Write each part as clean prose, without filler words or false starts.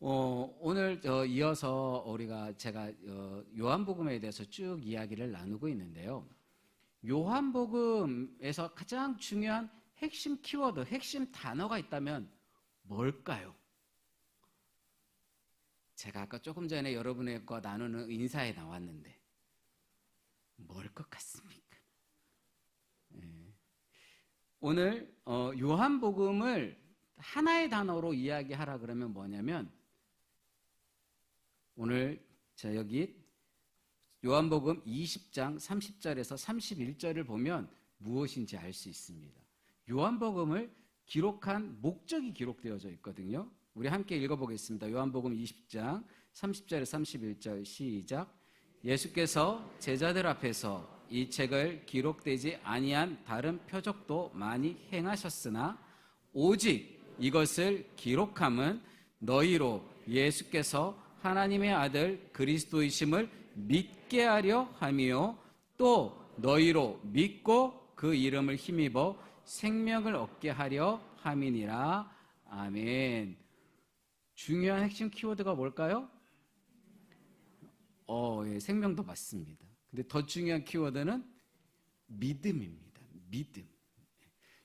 오늘 이어서 제가 요한복음에 대해서 쭉 이야기를 나누고 있는데요. 요한복음에서 가장 중요한 핵심 키워드, 핵심 단어가 있다면 뭘까요? 제가 아까 조금 전에 여러분과 나누는 인사에 나왔는데 뭘 것 같습니까? 오늘 요한복음을 하나의 단어로 이야기하라 그러면 뭐냐면, 오늘 여기 요한복음 20장 30절에서 31절을 보면 무엇인지 알 수 있습니다. 요한복음을 기록한 목적이 기록되어져 있거든요. 우리 함께 읽어보겠습니다. 요한복음 20장 30절에서 31절 시작. 예수께서 제자들 앞에서 이 책을 기록되지 아니한 다른 표적도 많이 행하셨으나 오직 이것을 기록함은 너희로 예수께서 하나님의 아들 그리스도이심을 믿게 하려 함이요 또 너희로 믿고 그 이름을 힘입어 생명을 얻게 하려 함이니라. 아멘. 중요한 핵심 키워드가 뭘까요? 생명도 맞습니다. 근데 더 중요한 키워드는 믿음입니다. 믿음.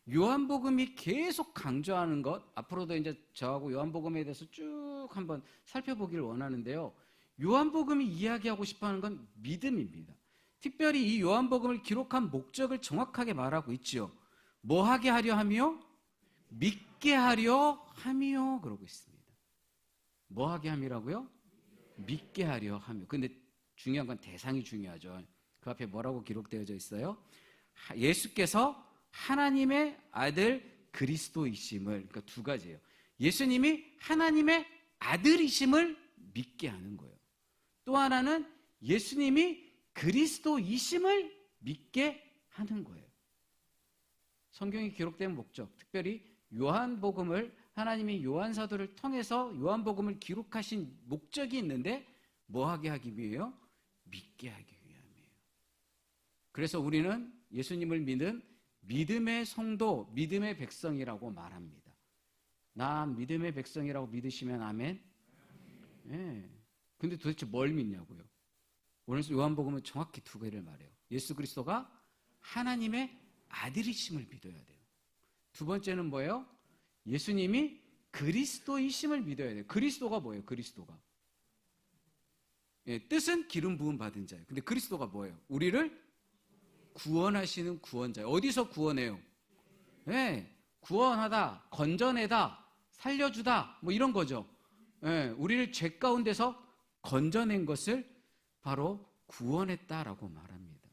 요한복음이 계속 강조하는 것, 앞으로도 이제 저하고 요한복음에 대해서 쭉 한번 살펴보기를 원하는데요. 요한복음이 이야기하고 싶어하는 건 믿음입니다. 특별히 이 요한복음을 기록한 목적을 정확하게 말하고 있죠. 뭐 하게 하려 함이요? 믿게 하려 함이요. 그러고 있습니다. 뭐 하게 함이라고요? 믿게 하려 함이요. 근데 중요한 건 대상이 중요하죠. 그 앞에 뭐라고 기록되어져 있어요? 예수께서 하나님의 아들 그리스도이심을, 그러니까 두 가지예요. 예수님이 하나님의 아들이심을 믿게 하는 거예요. 또 하나는 예수님이 그리스도이심을 믿게 하는 거예요. 성경이 기록된 목적, 특별히 요한복음을 하나님이 요한사도를 통해서 요한복음을 기록하신 목적이 있는데 뭐 하게 하기 위해요? 믿게 하기 위함이에요. 그래서 우리는 예수님을 믿는 믿음의 성도, 믿음의 백성이라고 말합니다. 나 믿음의 백성이라고 믿으시면 아멘? 네. 근데 도대체 뭘 믿냐고요? 오늘 요한복음은 정확히 두 개를 말해요. 예수 그리스도가 하나님의 아들이심을 믿어야 돼요. 두 번째는 뭐예요? 예수님이 그리스도이심을 믿어야 돼요. 그리스도가 뭐예요? 그리스도가. 뜻은 기름 부음 받은 자예요. 근데 그리스도가 뭐예요? 우리를 구원하시는 구원자예요. 어디서 구원해요? 네, 구원하다, 건져내다, 살려주다, 뭐 이런 거죠. 네, 우리를 죄 가운데서 건져낸 것을 바로 구원했다라고 말합니다.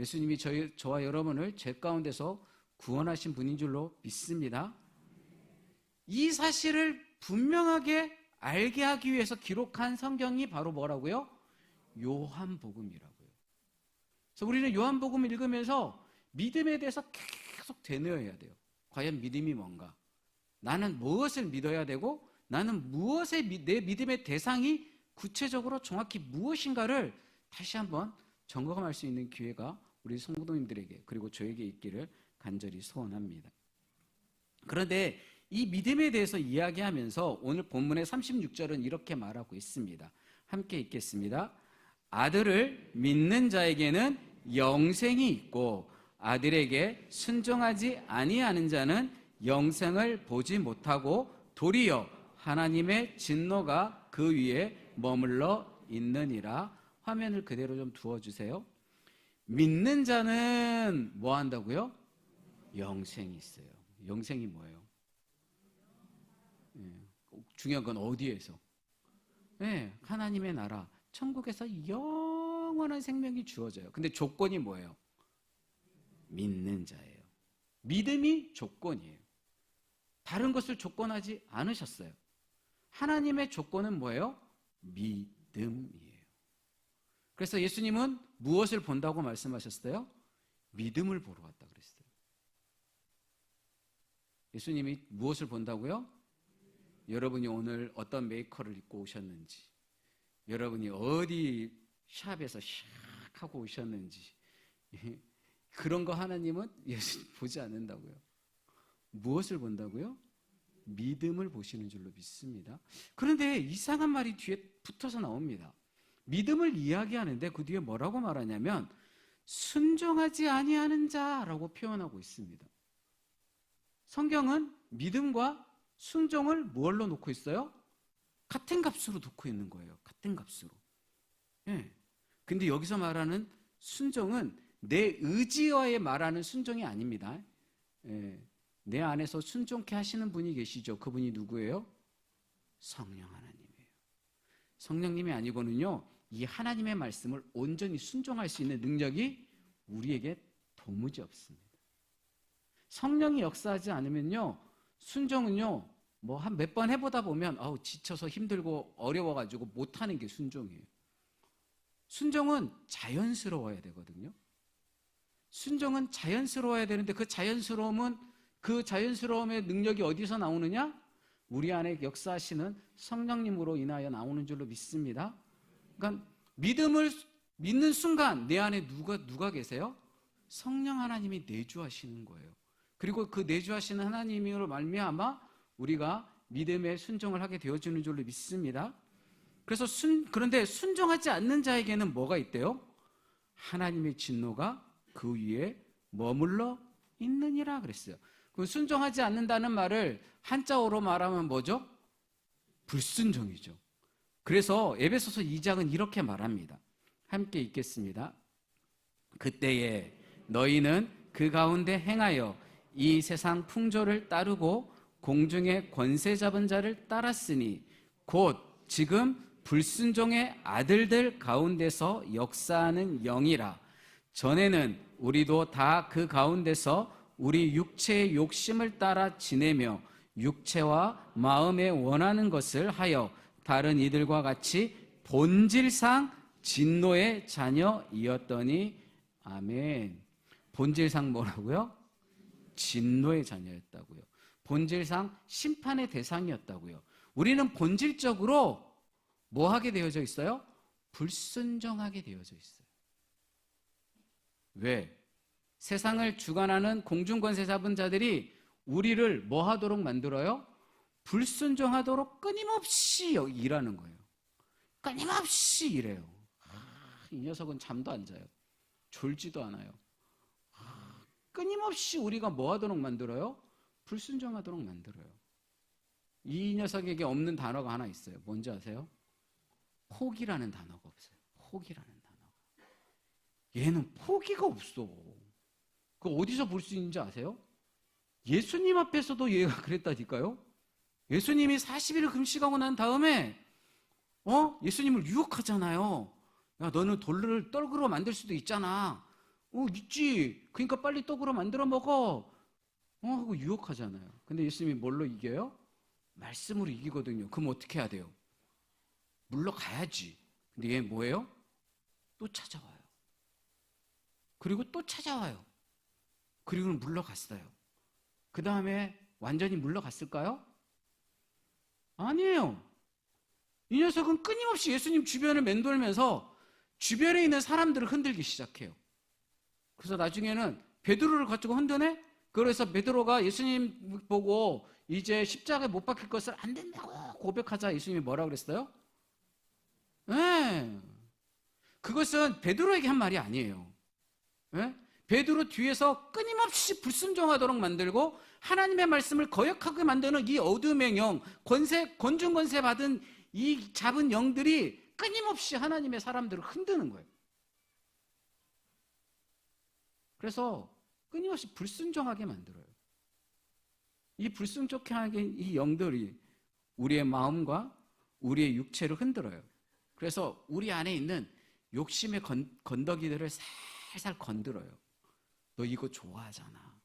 예수님이 저와 여러분을 죄 가운데서 구원하신 분인 줄로 믿습니다. 이 사실을 분명하게 알게 하기 위해서 기록한 성경이 바로 뭐라고요? 요한복음이라고요. 그래서 우리는 요한복음을 읽으면서 믿음에 대해서 계속 되뇌어야 돼요. 과연 믿음이 뭔가? 나는 무엇을 믿어야 되고 나는 내 믿음의 대상이 구체적으로 정확히 무엇인가를 다시 한번 점검할 수 있는 기회가 우리 성도님들에게 그리고 저에게 있기를 간절히 소원합니다. 그런데 이 믿음에 대해서 이야기하면서 오늘 본문의 36절은 이렇게 말하고 있습니다. 함께 읽겠습니다. 아들을 믿는 자에게는 영생이 있고 아들에게 순종하지 아니하는 자는 영생을 보지 못하고 도리어 하나님의 진노가 그 위에 머물러 있느니라. 화면을 그대로 좀 두어주세요. 믿는 자는 뭐 한다고요? 영생이 있어요. 영생이 뭐예요? 중요한 건 어디에서? 하나님의 나라, 천국에서 영원한 생명이 주어져요. 근데 조건이 뭐예요? 믿는 자예요. 믿음이 조건이에요. 다른 것을 조건하지 않으셨어요. 하나님의 조건은 뭐예요? 믿음이에요. 그래서 예수님은 무엇을 본다고 말씀하셨어요? 믿음을 보러 왔다 그랬어요. 예수님이 무엇을 본다고요? 여러분이 오늘 어떤 메이커를 입고 오셨는지, 여러분이 어디 샵에서 샥 하고 오셨는지, 그런 거 하나님은 예수님 보지 않는다고요. 무엇을 본다고요? 믿음을 보시는 줄로 믿습니다. 그런데 이상한 말이 뒤에 붙어서 나옵니다. 믿음을 이야기하는데 그 뒤에 뭐라고 말하냐면 순종하지 아니하는 자라고 표현하고 있습니다. 성경은 믿음과 순종을 뭘로 놓고 있어요? 같은 값으로 놓고 있는 거예요. 같은 값으로. 예. 근데 여기서 말하는 순종은 내 의지와의 말하는 순종이 아닙니다. 예. 내 안에서 순종케 하시는 분이 계시죠. 그분이 누구예요? 성령 하나님이에요. 성령님이 아니고는요, 이 하나님의 말씀을 온전히 순종할 수 있는 능력이 우리에게 도무지 없습니다. 성령이 역사하지 않으면요, 순종은요, 뭐 한 몇 번 해보다 보면 지쳐서 힘들고 어려워가지고 못하는 게 순종이에요. 순종은 자연스러워야 되거든요. 순종은 자연스러워야 되는데 그 자연스러움의 능력이 어디서 나오느냐? 우리 안에 역사하시는 성령님으로 인하여 나오는 줄로 믿습니다. 그러니까 믿음을 믿는 순간 내 안에 누가 계세요? 성령 하나님이 내주하시는 거예요. 그리고 그 내주하시는 하나님으로 말미암아 우리가 믿음에 순종을 하게 되어지는 줄로 믿습니다. 그래서 그런데 순종하지 않는 자에게는 뭐가 있대요? 하나님의 진노가 그 위에 머물러 있느니라 그랬어요. 그 순종하지 않는다는 말을 한자어로 말하면 뭐죠? 불순종이죠. 그래서 에베소서 2장은 이렇게 말합니다. 함께 읽겠습니다. 그때에 너희는 그 가운데 행하여 이 세상 풍조를 따르고 공중의 권세 잡은 자를 따랐으니 곧 지금 불순종의 아들들 가운데서 역사하는 영이라. 전에는 우리도 다 그 가운데서 우리 육체의 욕심을 따라 지내며 육체와 마음에 원하는 것을 하여 다른 이들과 같이 본질상 진노의 자녀이었더니 아멘. 본질상 뭐라고요? 진노의 자녀였다고요. 본질상 심판의 대상이었다고요. 우리는 본질적으로 뭐 하게 되어져 있어요? 불순종하게 되어져 있어요. 왜? 세상을 주관하는 공중권세 잡은 자들이 우리를 뭐 하도록 만들어요? 불순종하도록 끊임없이 일하는 거예요. 끊임없이 일해요. 이 녀석은 잠도 안 자요. 졸지도 않아요. 끊임없이 우리가 뭐 하도록 만들어요? 불순종하도록 만들어요. 이 녀석에게 없는 단어가 하나 있어요. 뭔지 아세요? 포기라는 단어가 없어요. 포기라는 단어가. 얘는 포기가 없어. 그거 어디서 볼 수 있는지 아세요? 예수님 앞에서도 얘가 그랬다니까요. 예수님이 40일을 금식하고 난 다음에 예수님을 유혹하잖아요. 야, 너는 돌을 떡으로 만들 수도 있잖아. 있지. 그러니까 빨리 떡으로 만들어 먹어. 하고 유혹하잖아요. 근데 예수님이 뭘로 이겨요? 말씀으로 이기거든요. 그럼 어떻게 해야 돼요? 물러가야지. 근데 얘 뭐예요? 또 찾아와요. 그리고 또 찾아와요. 그리고는 물러갔어요. 그 다음에 완전히 물러갔을까요? 아니에요. 이 녀석은 끊임없이 예수님 주변을 맴돌면서 주변에 있는 사람들을 흔들기 시작해요. 그래서 나중에는 베드로를 가지고 흔드네? 그래서 베드로가 예수님 보고 이제 십자가에 못 박힐 것을 안 된다고 고백하자 예수님이 뭐라고 그랬어요? 네. 그것은 베드로에게 한 말이 아니에요. 네? 베드로 뒤에서 끊임없이 불순종하도록 만들고 하나님의 말씀을 거역하게 만드는 이 어둠의 영, 권중 권세 받은 이 잡은 영들이 끊임없이 하나님의 사람들을 흔드는 거예요. 그래서 끊임없이 불순종하게 만들어요. 이 불순종하게 하는 이 영들이 우리의 마음과 우리의 육체를 흔들어요. 그래서 우리 안에 있는 욕심의 건더기들을 살살 건드려요. 너 이거 좋아하잖아.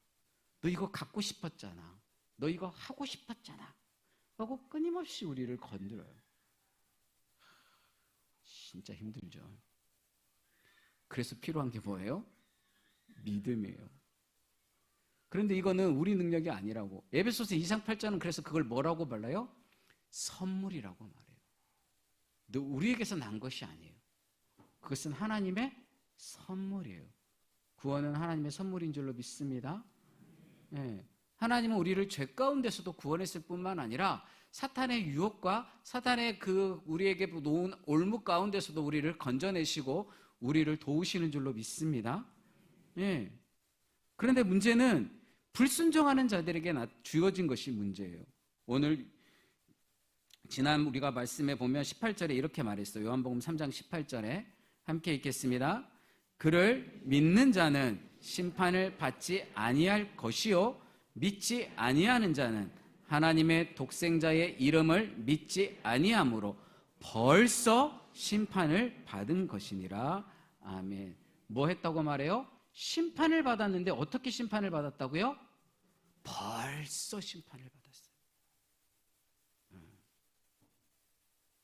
너 이거 갖고 싶었잖아. 너 이거 하고 싶었잖아. 하고 끊임없이 우리를 건드려요. 진짜 힘들죠. 그래서 필요한 게 뭐예요? 믿음이에요. 그런데 이거는 우리 능력이 아니라고. 에베소서 2장 8절은 그래서 그걸 뭐라고 말해요? 선물이라고 말해요. 우리에게서 난 것이 아니에요. 그것은 하나님의 선물이에요. 구원은 하나님의 선물인 줄로 믿습니다. 네. 하나님은 우리를 죄 가운데서도 구원했을 뿐만 아니라 사탄의 유혹과 사탄의 그 우리에게 놓은 올무 가운데서도 우리를 건져내시고 우리를 도우시는 줄로 믿습니다. 예. 그런데 문제는 불순종하는 자들에게 주어진 것이 문제예요. 오늘 지난 우리가 말씀에 보면 18절에 이렇게 말했어요. 요한복음 3장 18절에 함께 읽겠습니다. 그를 믿는 자는 심판을 받지 아니할 것이요 믿지 아니하는 자는 하나님의 독생자의 이름을 믿지 아니함으로 벌써 심판을 받은 것이니라. 아멘. 뭐 했다고 말해요? 심판을 받았는데 어떻게 심판을 받았다고요? 벌써 심판을 받았어요.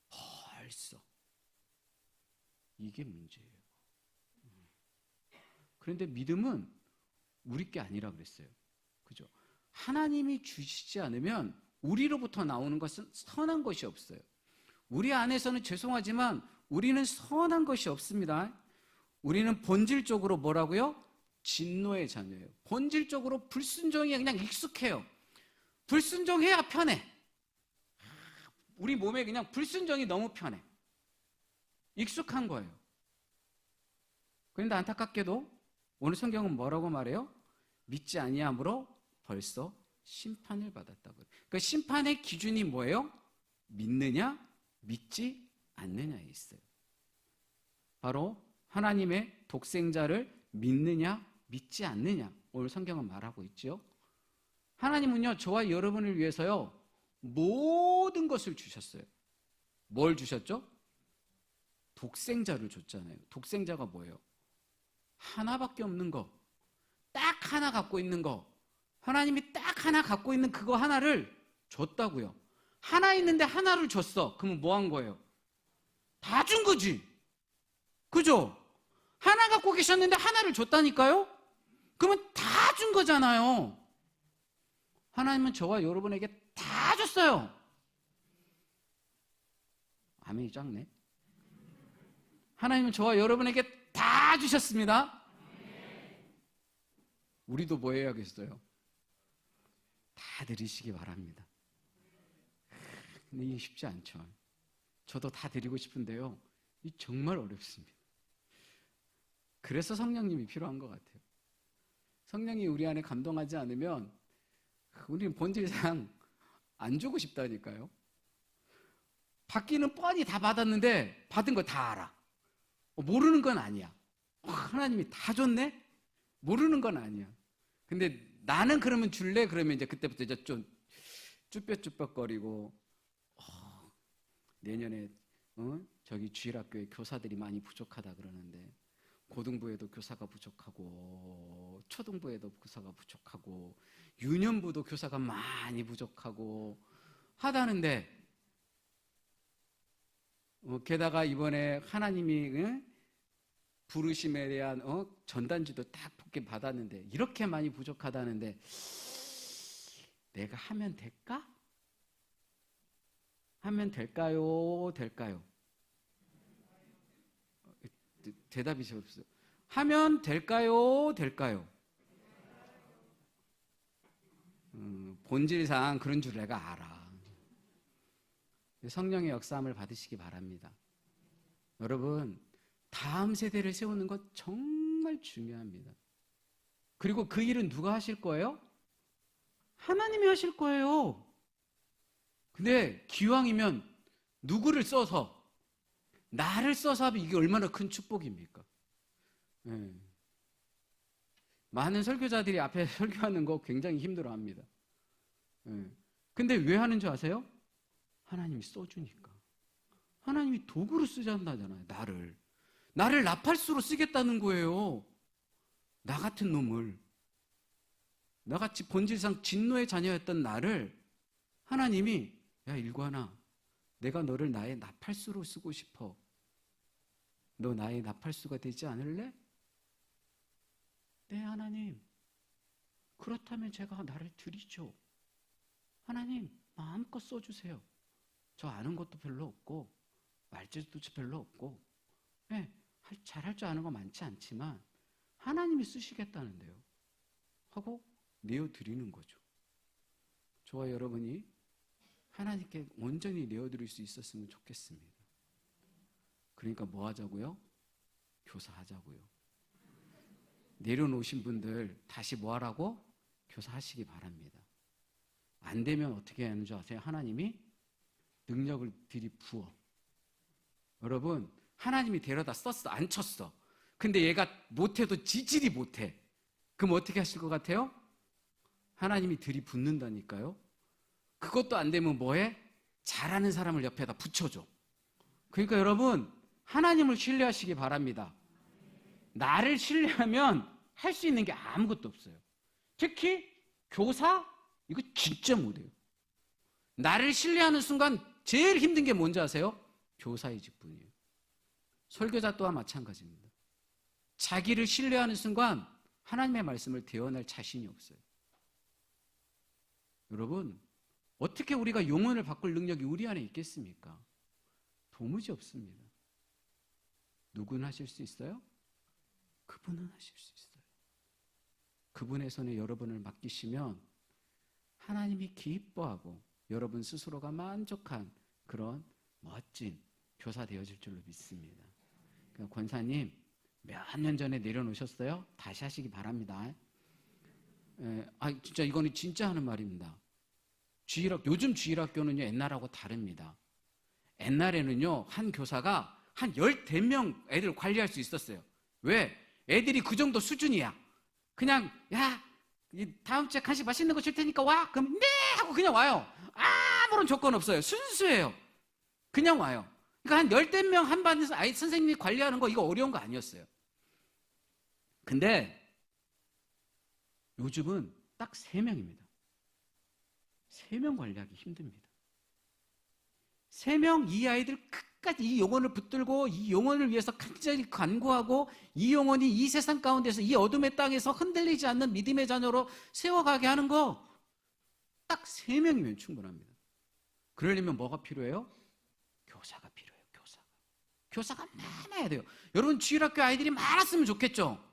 벌써. 이게 문제예요. 그런데 믿음은 우리 게 아니라 그랬어요. 그죠? 하나님이 주시지 않으면 우리로부터 나오는 것은 선한 것이 없어요. 우리 안에서는 죄송하지만 우리는 선한 것이 없습니다. 우리는 본질적으로 뭐라고요? 진노의 자녀예요. 본질적으로 불순종이 그냥 익숙해요. 불순종해야 편해. 우리 몸에 그냥 불순종이 너무 편해. 익숙한 거예요. 그런데 안타깝게도 오늘 성경은 뭐라고 말해요? 믿지 아니함으로 벌써 심판을 받았다고요. 그러니까 심판의 기준이 뭐예요? 믿느냐, 믿지 않느냐에 있어요. 바로 하나님의 독생자를 믿느냐, 믿지 않느냐. 오늘 성경은 말하고 있죠. 하나님은요, 저와 여러분을 위해서요, 모든 것을 주셨어요. 뭘 주셨죠? 독생자를 줬잖아요. 독생자가 뭐예요? 하나밖에 없는 거, 딱 하나 갖고 있는 거, 하나님이 딱 하나 갖고 있는 그거 하나를 줬다고요. 하나 있는데 하나를 줬어. 그러면 뭐 한 거예요? 다 준 거지. 그죠? 하나 갖고 계셨는데 하나를 줬다니까요? 그러면 다 준 거잖아요. 하나님은 저와 여러분에게 다 줬어요. 아멘이 작네. 하나님은 저와 여러분에게 다 주셨습니다. 우리도 뭐 해야겠어요? 다 드리시기 바랍니다. 근데 이게 쉽지 않죠. 저도 다 드리고 싶은데요, 이 정말 어렵습니다. 그래서 성령님이 필요한 것 같아요. 성령이 우리 안에 감동하지 않으면 우리는 본질상 안 주고 싶다니까요. 받기는 뻔히 다 받았는데 받은 거 다 알아. 모르는 건 아니야. 하나님이 다 줬네? 모르는 건 아니야. 근데 나는 그러면 줄래? 그러면 이제 그때부터 이제 좀 쭈뼛쭈뼛거리고, 내년에 저기 주일학교에 교사들이 많이 부족하다 그러는데, 고등부에도 교사가 부족하고, 초등부에도 교사가 부족하고, 유년부도 교사가 많이 부족하고 하다는데, 게다가 이번에 하나님이 부르심에 대한 전단지도 딱 받았는데 이렇게 많이 부족하다는데 내가 하면 될까? 하면 될까요? 될까요? 대답이 없어요. 하면 될까요? 될까요? 본질상 그런 줄 내가 알아. 성령의 역사함을 받으시기 바랍니다. 여러분, 다음 세대를 세우는 것 정말 중요합니다. 그리고 그 일은 누가 하실 거예요? 하나님이 하실 거예요. 근데 기왕이면 누구를 써서, 나를 써서 하면 이게 얼마나 큰 축복입니까? 네. 많은 설교자들이 앞에 설교하는 거 굉장히 힘들어합니다. 네. 근데 왜 하는 줄 아세요? 하나님이 써주니까. 하나님이 도구로 쓰잔다잖아요. 나를 나팔수로 쓰겠다는 거예요. 나 같은 놈을, 나같이 본질상 진노의 자녀였던 나를 하나님이, 야 일관아, 내가 너를 나의 나팔수로 쓰고 싶어. 너 나의 나팔수가 되지 않을래? 네 하나님, 그렇다면 제가 나를 드리죠. 하나님 마음껏 써주세요. 저 아는 것도 별로 없고 말재주도 별로 없고, 네, 잘할 줄 아는 거 많지 않지만 하나님이 쓰시겠다는데요 하고 내어드리는 거죠. 저와 여러분이 하나님께 온전히 내어드릴 수 있었으면 좋겠습니다. 그러니까 뭐 하자고요? 교사하자고요. 내려놓으신 분들 다시 뭐 하라고? 교사하시기 바랍니다. 안 되면 어떻게 하는 줄 아세요? 하나님이 능력을 들이부어. 여러분, 하나님이 데려다 썼어, 안 쳤어. 근데 얘가 못해도 지질이 못해. 그럼 어떻게 하실 것 같아요? 하나님이 들이붓는다니까요. 그것도 안 되면 뭐해? 잘하는 사람을 옆에다 붙여줘. 그러니까 여러분, 하나님을 신뢰하시기 바랍니다. 나를 신뢰하면 할 수 있는 게 아무것도 없어요. 특히 교사, 이거 진짜 못해요. 나를 신뢰하는 순간 제일 힘든 게 뭔지 아세요? 교사의 직분이에요. 설교자 또한 마찬가지입니다. 자기를 신뢰하는 순간 하나님의 말씀을 대언할 자신이 없어요. 여러분, 어떻게 우리가 영혼을 바꿀 능력이 우리 안에 있겠습니까? 도무지 없습니다. 누구는 하실 수 있어요? 그분은 하실 수 있어요. 그분의 손에 여러분을 맡기시면 하나님이 기뻐하고 여러분 스스로가 만족한 그런 멋진 교사 되어질 줄로 믿습니다. 그러니까 권사님, 몇 년 전에 내려놓으셨어요? 다시 하시기 바랍니다. 진짜 이거는 진짜 하는 말입니다. 요즘 주일학교는요, 옛날하고 다릅니다. 옛날에는요, 한 교사가 한 10명 애들 관리할 수 있었어요. 왜? 애들이 그 정도 수준이야. 그냥, 야, 다음 주에 간식 맛있는 거 줄 테니까 와. 그럼 네! 하고 그냥 와요. 아무런 조건 없어요. 순수해요. 그냥 와요. 그러니까 한 10명 한 반에서 아이 선생님이 관리하는 거 이거 어려운 거 아니었어요. 근데 요즘은 딱 3명입니다. 3명 관리하기 힘듭니다. 3명 이 아이들 끝까지 이 영혼을 붙들고 이 영혼을 위해서 간절히 간구하고 이 영혼이 이 세상 가운데서 이 어둠의 땅에서 흔들리지 않는 믿음의 자녀로 세워가게 하는 거 딱 3명이면 충분합니다. 그러려면 뭐가 필요해요? 교사가 필요해요. 교사가 많아야 돼요. 여러분, 주일학교 아이들이 많았으면 좋겠죠?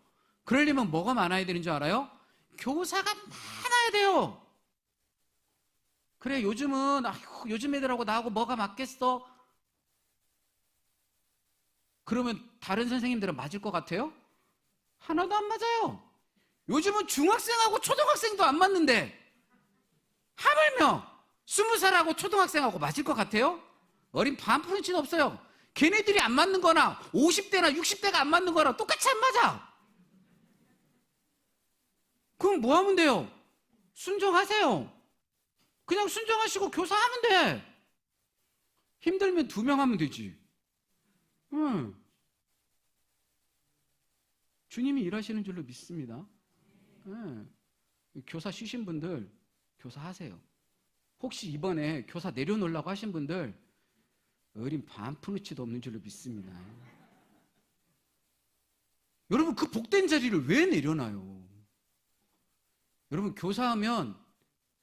그러려면 뭐가 많아야 되는 줄 알아요? 교사가 많아야 돼요. 그래, 요즘은 요즘 애들하고 나하고 뭐가 맞겠어? 그러면 다른 선생님들은 맞을 것 같아요? 하나도 안 맞아요. 요즘은 중학생하고 초등학생도 안 맞는데 하물며 20살하고 초등학생하고 맞을 것 같아요? 어린 반푼치도 없어요. 걔네들이 안 맞는 거나 50대나 60대가 안 맞는 거나 똑같이 안 맞아. 그럼 뭐 하면 돼요? 순종하세요. 그냥 순종하시고 교사하면 돼. 힘들면 2명 하면 되지. 주님이 일하시는 줄로 믿습니다. 교사 쉬신 분들 교사하세요. 혹시 이번에 교사 내려놓으려고 하신 분들 어린 반푼어치도 없는 줄로 믿습니다. 여러분, 그 복된 자리를 왜 내려놔요? 여러분, 교사하면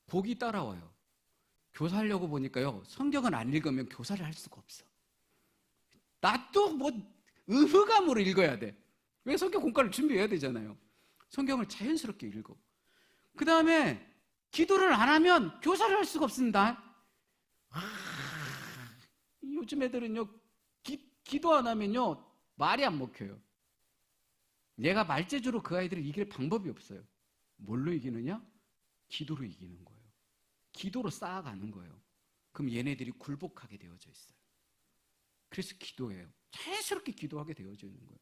복이 따라와요. 교사하려고 보니까요, 성경은 안 읽으면 교사를 할 수가 없어. 나도 뭐 의무감으로 읽어야 돼. 왜? 성경 공과를 준비해야 되잖아요. 성경을 자연스럽게 읽어. 그 다음에 기도를 안 하면 교사를 할 수가 없습니다. 요즘 애들은요, 기도 안 하면요, 말이 안 먹혀요. 내가 말재주로 그 아이들을 이길 방법이 없어요. 뭘로 이기느냐? 기도로 이기는 거예요. 기도로 쌓아가는 거예요. 그럼 얘네들이 굴복하게 되어져 있어요. 그래서 기도해요. 자연스럽게 기도하게 되어져 있는 거예요.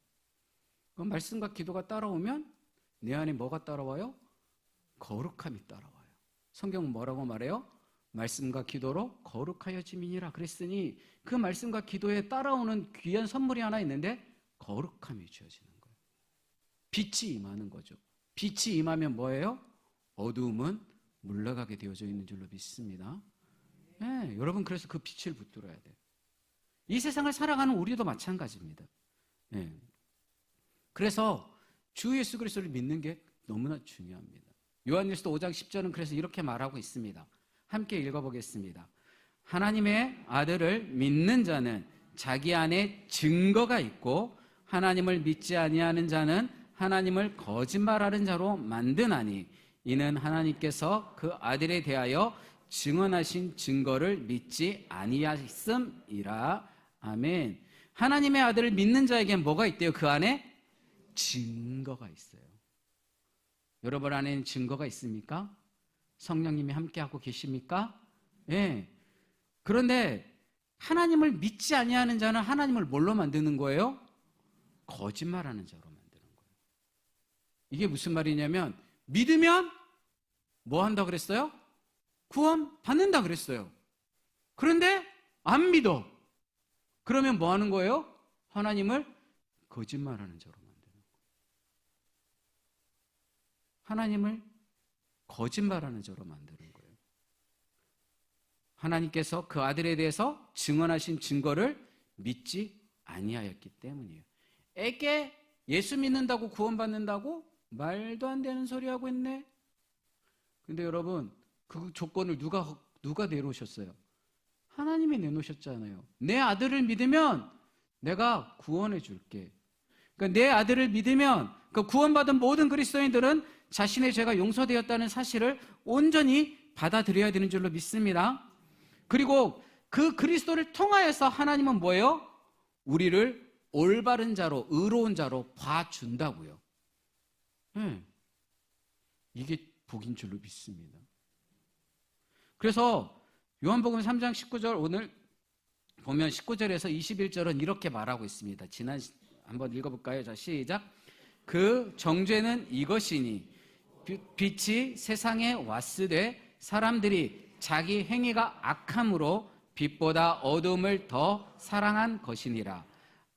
그럼 말씀과 기도가 따라오면 내 안에 뭐가 따라와요? 거룩함이 따라와요. 성경은 뭐라고 말해요? 말씀과 기도로 거룩하여짐이니라 그랬으니 그 말씀과 기도에 따라오는 귀한 선물이 하나 있는데 거룩함이 주어지는 거예요. 빛이 임하는 거죠. 빛이 임하면 뭐예요? 어두움은 물러가게 되어져 있는 줄로 믿습니다. 네, 여러분, 그래서 그 빛을 붙들어야 돼요. 이 세상을 살아가는 우리도 마찬가지입니다. 네. 그래서 주 예수 그리스도를 믿는 게 너무나 중요합니다. 요한일서 5장 10절은 그래서 이렇게 말하고 있습니다. 함께 읽어보겠습니다. 하나님의 아들을 믿는 자는 자기 안에 증거가 있고 하나님을 믿지 아니하는 자는 하나님을 거짓말하는 자로 만드나니 이는 하나님께서 그 아들에 대하여 증언하신 증거를 믿지 아니하였음이라. 아멘. 하나님의 아들을 믿는 자에겐 뭐가 있대요? 그 안에 증거가 있어요. 여러분 안에는 증거가 있습니까? 성령님이 함께하고 계십니까? 예. 그런데 하나님을 믿지 아니하는 자는 하나님을 뭘로 만드는 거예요? 거짓말하는 자로 만드는 거예요. 이게 무슨 말이냐면 믿으면 뭐 한다 그랬어요? 구원 받는다 그랬어요. 그런데 안 믿어. 그러면 뭐 하는 거예요? 하나님을 거짓말하는 자로 만드는 거예요. 하나님을 거짓말하는 자로 만드는 거예요. 하나님께서 그 아들에 대해서 증언하신 증거를 믿지 아니하였기 때문이에요. 애게 예수 믿는다고 구원받는다고? 말도 안 되는 소리 하고 있네. 근데 여러분, 그 조건을 누가 내놓으셨어요? 하나님이 내놓으셨잖아요. 내 아들을 믿으면 내가 구원해 줄게. 그러니까 내 아들을 믿으면 그 구원받은 모든 그리스도인들은 자신의 죄가 용서되었다는 사실을 온전히 받아들여야 되는 줄로 믿습니다. 그리고 그 그리스도를 통하여서 하나님은 뭐예요? 우리를 올바른 자로, 의로운 자로 봐준다고요. 이게 복인 줄로 믿습니다. 그래서 요한복음 3장 19절 오늘 보면 19절에서 21절은 이렇게 말하고 있습니다. 한번 읽어볼까요? 자, 시작. 그 정죄는 이것이니 빛이 세상에 왔으되 사람들이 자기 행위가 악함으로 빛보다 어둠을 더 사랑한 것이니라.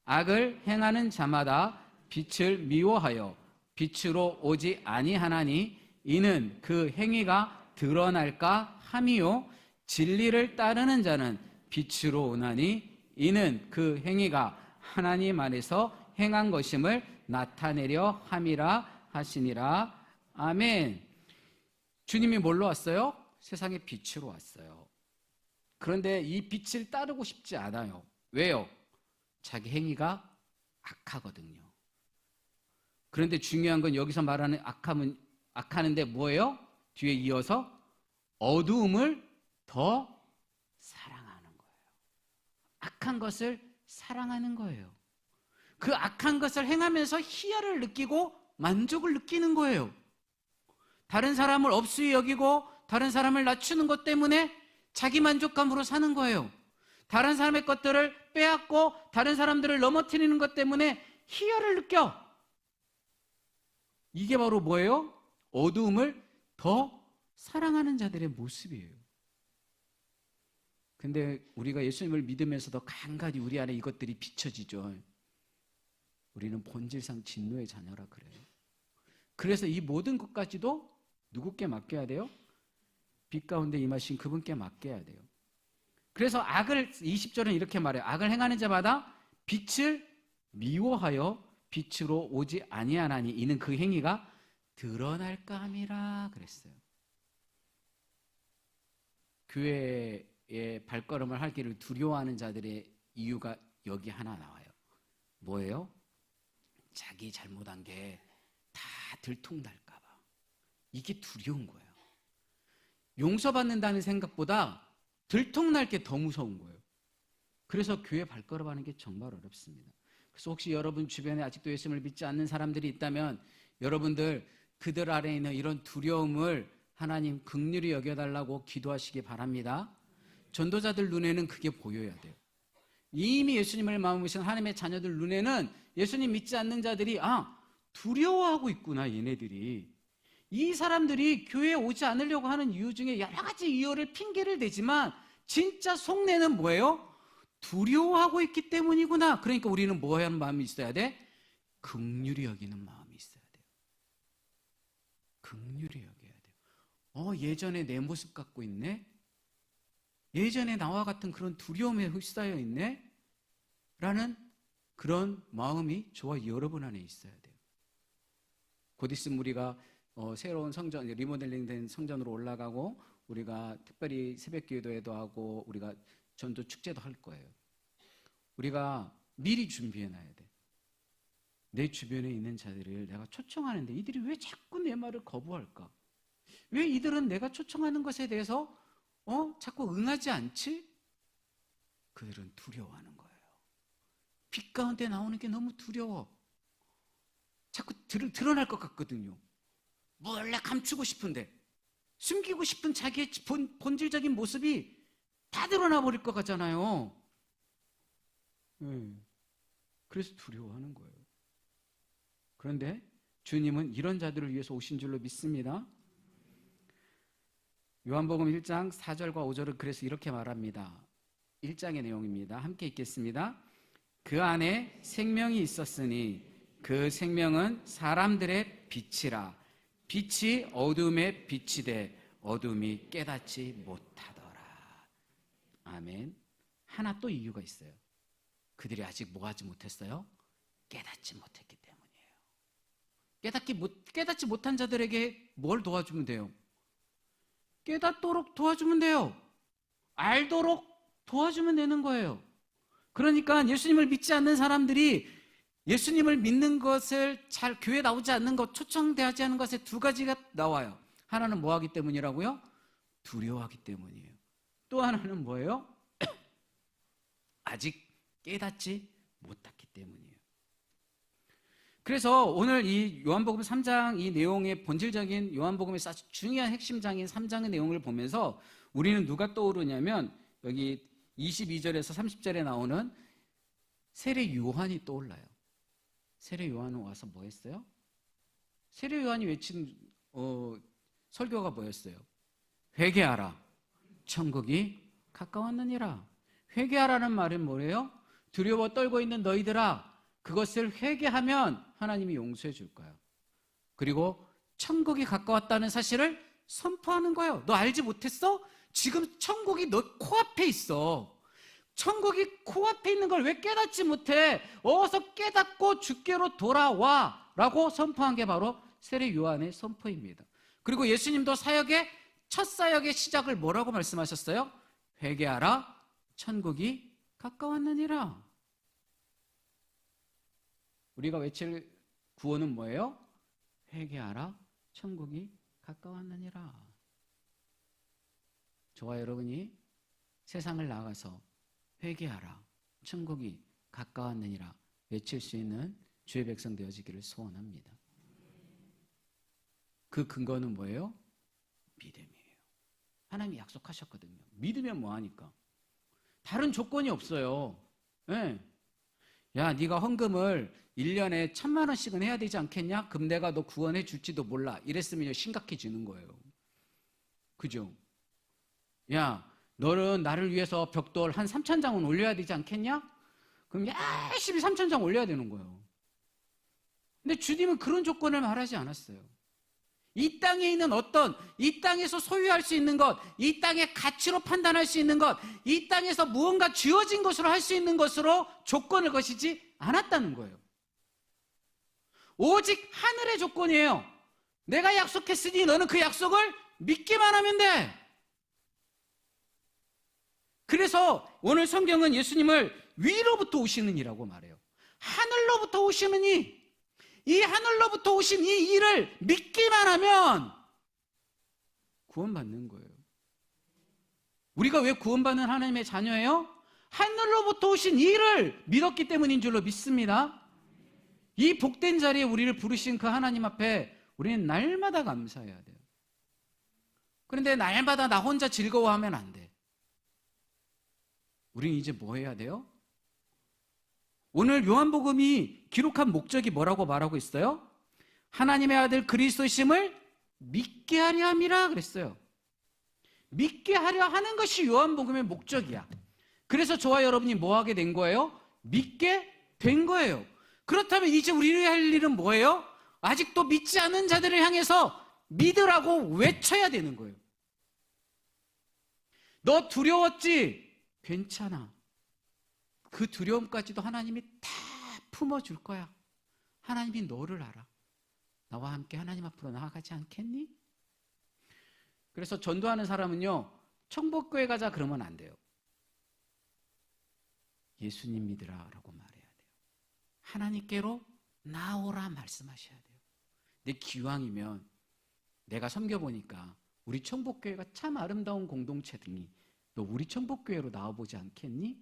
악을 행하는 자마다 빛을 미워하여 빛으로 오지 아니하나니 이는 그 행위가 드러날까 함이요 진리를 따르는 자는 빛으로 오나니 이는 그 행위가 하나님 안에서 행한 것임을 나타내려 함이라 하시니라. 아멘. 주님이 뭘로 왔어요? 세상의 빛으로 왔어요. 그런데 이 빛을 따르고 싶지 않아요. 왜요? 자기 행위가 악하거든요. 그런데 중요한 건 여기서 말하는 악하는데 뭐예요? 뒤에 이어서 어두움을 더 사랑하는 거예요. 악한 것을 사랑하는 거예요. 그 악한 것을 행하면서 희열을 느끼고 만족을 느끼는 거예요. 다른 사람을 업수히 여기고 다른 사람을 낮추는 것 때문에 자기 만족감으로 사는 거예요. 다른 사람의 것들을 빼앗고 다른 사람들을 넘어뜨리는 것 때문에 희열을 느껴. 이게 바로 뭐예요? 어두움을 더 사랑하는 자들의 모습이에요. 근데 우리가 예수님을 믿으면서도 간간히 우리 안에 이것들이 비춰지죠. 우리는 본질상 진노의 자녀라 그래요. 그래서 이 모든 것까지도 누구께 맡겨야 돼요? 빛 가운데 임하신 그분께 맡겨야 돼요. 그래서 악을 20절은 이렇게 말해요. 악을 행하는 자마다 빛을 미워하여 빛으로 오지 아니하나니 이는 그 행위가 드러날까 함이라 그랬어요. 교회에 발걸음을 하기를 두려워하는 자들의 이유가 여기 하나 나와요. 뭐예요? 자기 잘못한 게 다 들통날까 봐. 이게 두려운 거예요. 용서받는다는 생각보다 들통날 게 더 무서운 거예요. 그래서 교회 발걸음하는 게 정말 어렵습니다. 그래서 혹시 여러분 주변에 아직도 예수님을 믿지 않는 사람들이 있다면 여러분들 그들 아래에 있는 이런 두려움을 하나님 긍휼히 여겨달라고 기도하시기 바랍니다. 전도자들 눈에는 그게 보여야 돼요. 이미 예수님을 마음으신 하나님의 자녀들 눈에는 예수님 믿지 않는 자들이 두려워하고 있구나. 얘네들이 이 사람들이 교회에 오지 않으려고 하는 이유 중에 여러 가지 이유를 핑계를 대지만 진짜 속내는 뭐예요? 두려워하고 있기 때문이구나. 그러니까 우리는 뭐 하는 마음이 있어야 돼? 긍휼히 여기는 마음이 있어야 돼요. 긍휼히 여겨야 돼요. 예전에 내 모습 갖고 있네? 예전에 나와 같은 그런 두려움에 휩싸여 있네? 라는 그런 마음이 저와 여러분 안에 있어야 돼요. 곧 있으면 우리가 새로운 성전, 리모델링 된 성전으로 올라가고 우리가 특별히 새벽 기도회도 하고 우리가 전도 축제도 할 거예요. 우리가 미리 준비해 놔야 돼. 내 주변에 있는 자들을 내가 초청하는데 이들이 왜 자꾸 내 말을 거부할까? 왜 이들은 내가 초청하는 것에 대해서 자꾸 응하지 않지? 그들은 두려워하는 거예요. 빛 가운데 나오는 게 너무 두려워. 자꾸 드러날 것 같거든요. 몰래 감추고 싶은데, 숨기고 싶은 자기의 본질적인 모습이 다 드러나 버릴 것 같잖아요. 그래서 두려워하는 거예요. 그런데 주님은 이런 자들을 위해서 오신 줄로 믿습니다. 요한복음 1장 4절과 5절은 그래서 이렇게 말합니다. 1장의 내용입니다. 함께 읽겠습니다. 그 안에 생명이 있었으니 그 생명은 사람들의 빛이라. 빛이 어둠에 비치되 어둠이 깨닫지 못하더라. 아멘. 하나 또 이유가 있어요. 그들이 아직 뭐 하지 못했어요? 깨닫지 못했기 때문이에요. 깨닫지 못한 자들에게 뭘 도와주면 돼요? 깨닫도록 도와주면 돼요. 알도록 도와주면 되는 거예요. 그러니까 예수님을 믿지 않는 사람들이 예수님을 믿는 것을 잘 교회 나오지 않는 것, 초청되지 않는 것에 두 가지가 나와요. 하나는 뭐 하기 때문이라고요? 두려워하기 때문이에요. 또 하나는 뭐예요? 아직 깨닫지 못했기 때문이에요. 그래서 오늘 이 요한복음 3장 이 내용의 본질적인 요한복음에서 아주 중요한 핵심장인 3장의 내용을 보면서 우리는 누가 떠오르냐면 여기 22절에서 30절에 나오는 세례 요한이 떠올라요. 세례 요한은 와서 뭐 했어요? 세례 요한이 외친 설교가 뭐였어요? 회개하라, 천국이 가까웠느니라. 회개하라는 말은 뭐예요? 두려워 떨고 있는 너희들아, 그것을 회개하면 하나님이 용서해 줄 거야. 그리고 천국이 가까웠다는 사실을 선포하는 거예요. 너 알지 못했어? 지금 천국이 너 코앞에 있어. 천국이 코앞에 있는 걸 왜 깨닫지 못해? 어서 깨닫고 주께로 돌아와 라고 선포한 게 바로 세례 요한의 선포입니다. 그리고 예수님도 사역의 첫 사역의 시작을 뭐라고 말씀하셨어요? 회개하라, 천국이 가까웠느니라. 우리가 외칠 구원은 뭐예요? 회개하라, 천국이 가까웠느니라. 저와 여러분이 세상을 나가서 회개하라, 천국이 가까웠느니라 외칠 수 있는 주의 백성 되어지기를 소원합니다. 그 근거는 뭐예요? 믿음이에요. 하나님이 약속하셨거든요. 믿으면 뭐하니까? 다른 조건이 없어요. 네. 야, 네가 헌금을 1년에 1,000만 원씩은 해야 되지 않겠냐? 그럼 내가 너 구원해 줄지도 몰라. 이랬으면 심각해지는 거예요. 그죠? 야, 너는 나를 위해서 벽돌 한 3,000장은 올려야 되지 않겠냐? 그럼 열심히 3,000장 올려야 되는 거예요. 근데 주님은 그런 조건을 말하지 않았어요. 이 땅에 있는 이 땅에서 소유할 수 있는 것, 이 땅의 가치로 판단할 수 있는 것, 이 땅에서 무언가 주어진 것으로 할 수 있는 것으로 조건을 거시지 않았다는 거예요. 오직 하늘의 조건이에요. 내가 약속했으니 너는 그 약속을 믿기만 하면 돼. 그래서 오늘 성경은 예수님을 위로부터 오시는 이라고 말해요. 하늘로부터 오시는 이 하늘로부터 오신 이 일을 믿기만 하면 구원받는 거예요. 우리가 왜 구원받는 하나님의 자녀예요? 하늘로부터 오신 이 일을 믿었기 때문인 줄로 믿습니다. 이 복된 자리에 우리를 부르신 그 하나님 앞에 우리는 날마다 감사해야 돼요. 그런데 날마다 나 혼자 즐거워하면 안 돼. 우리는 이제 뭐 해야 돼요? 오늘 요한복음이 기록한 목적이 뭐라고 말하고 있어요? 하나님의 아들 그리스도심을 믿게 하려 함이라 그랬어요. 믿게 하려 하는 것이 요한복음의 목적이야. 그래서 저와 여러분이 뭐 하게 된 거예요? 믿게 된 거예요. 그렇다면 이제 우리가 할 일은 뭐예요? 아직도 믿지 않는 자들을 향해서 믿으라고 외쳐야 되는 거예요. 너 두려웠지? 괜찮아. 그 두려움까지도 하나님이 다 품어줄 거야. 하나님이 너를 알아. 나와 함께 하나님 앞으로 나아가지 않겠니? 그래서 전도하는 사람은요, 청복교회 가자 그러면 안 돼요. 예수님 믿으라 라고 말해야 돼요. 하나님께로 나오라 말씀하셔야 돼요. 근데 기왕이면 내가 섬겨보니까 우리 청복교회가 참 아름다운 공동체더니 너 우리 청복교회로 나와보지 않겠니?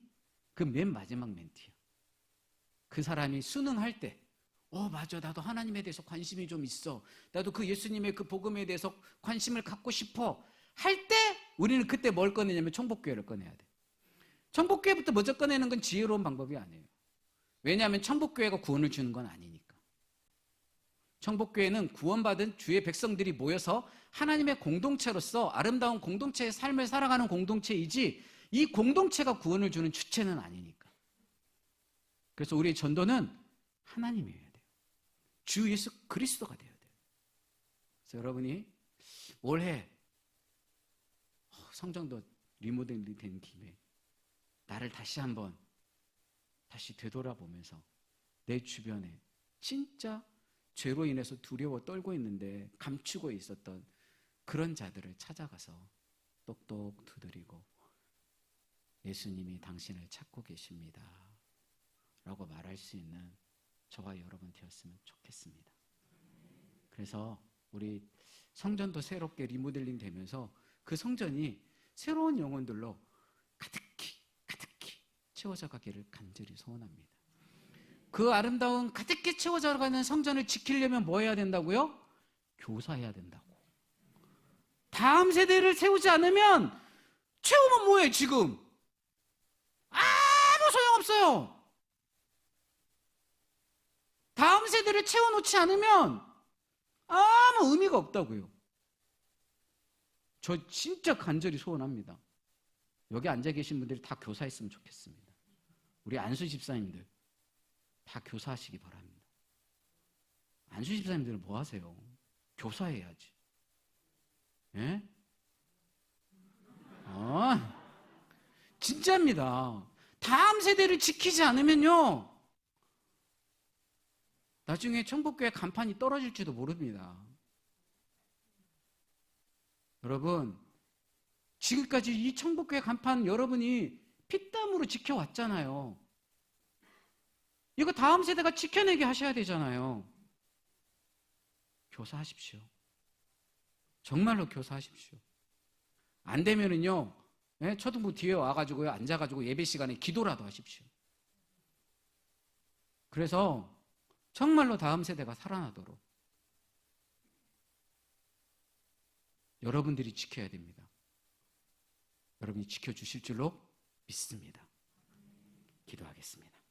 그 맨 마지막 멘트야. 그 사람이 순응할 때 맞아, 나도 하나님에 대해서 관심이 좀 있어, 나도 그 예수님의 그 복음에 대해서 관심을 갖고 싶어 할 때 우리는 그때 뭘 꺼내냐면 청복교회를 꺼내야 돼. 청복교회부터 먼저 꺼내는 건 지혜로운 방법이 아니에요. 왜냐하면 청복교회가 구원을 주는 건 아니니까. 청복교회는 구원받은 주의 백성들이 모여서 하나님의 공동체로서 아름다운 공동체의 삶을 살아가는 공동체이지, 이 공동체가 구원을 주는 주체는 아니니까. 그래서 우리의 전도는 하나님이어야 돼요. 주 예수 그리스도가 되어야 돼요. 그래서 여러분이 올해 성전도 리모델링 된 김에 나를 다시 한번 되돌아보면서 내 주변에 진짜 죄로 인해서 두려워 떨고 있는데 감추고 있었던 그런 자들을 찾아가서 똑똑 두드리고 예수님이 당신을 찾고 계십니다 라고 말할 수 있는 저와 여러분 되었으면 좋겠습니다. 그래서 우리 성전도 새롭게 리모델링 되면서 그 성전이 새로운 영혼들로 가득히 채워져 가기를 간절히 소원합니다. 그 아름다운 가득히 채워져 가는 성전을 지키려면 뭐 해야 된다고요? 교사해야 된다고. 다음 세대를 세우지 않으면 채우면 뭐해 지금? 아무 소용없어요. 다음 세대를 채워놓지 않으면 아무 의미가 없다고요. 저 진짜 간절히 소원합니다. 여기 앉아 계신 분들이 다 교사했으면 좋겠습니다. 우리 안수 집사님들 다 교사하시기 바랍니다. 안수 집사님들은 뭐 하세요? 교사해야지. 예? 진짜입니다. 다음 세대를 지키지 않으면요, 나중에 청복교회 간판이 떨어질지도 모릅니다. 여러분, 지금까지 이 청복교회 간판 여러분이 피땀으로 지켜왔잖아요. 이거 다음 세대가 지켜내게 하셔야 되잖아요. 교사하십시오. 정말로 교사하십시오. 안 되면은요, 초등부 뒤에 와가지고요, 앉아가지고 예배 시간에 기도라도 하십시오. 그래서 정말로 다음 세대가 살아나도록 여러분들이 지켜야 됩니다. 여러분이 지켜주실 줄로 믿습니다. 기도하겠습니다.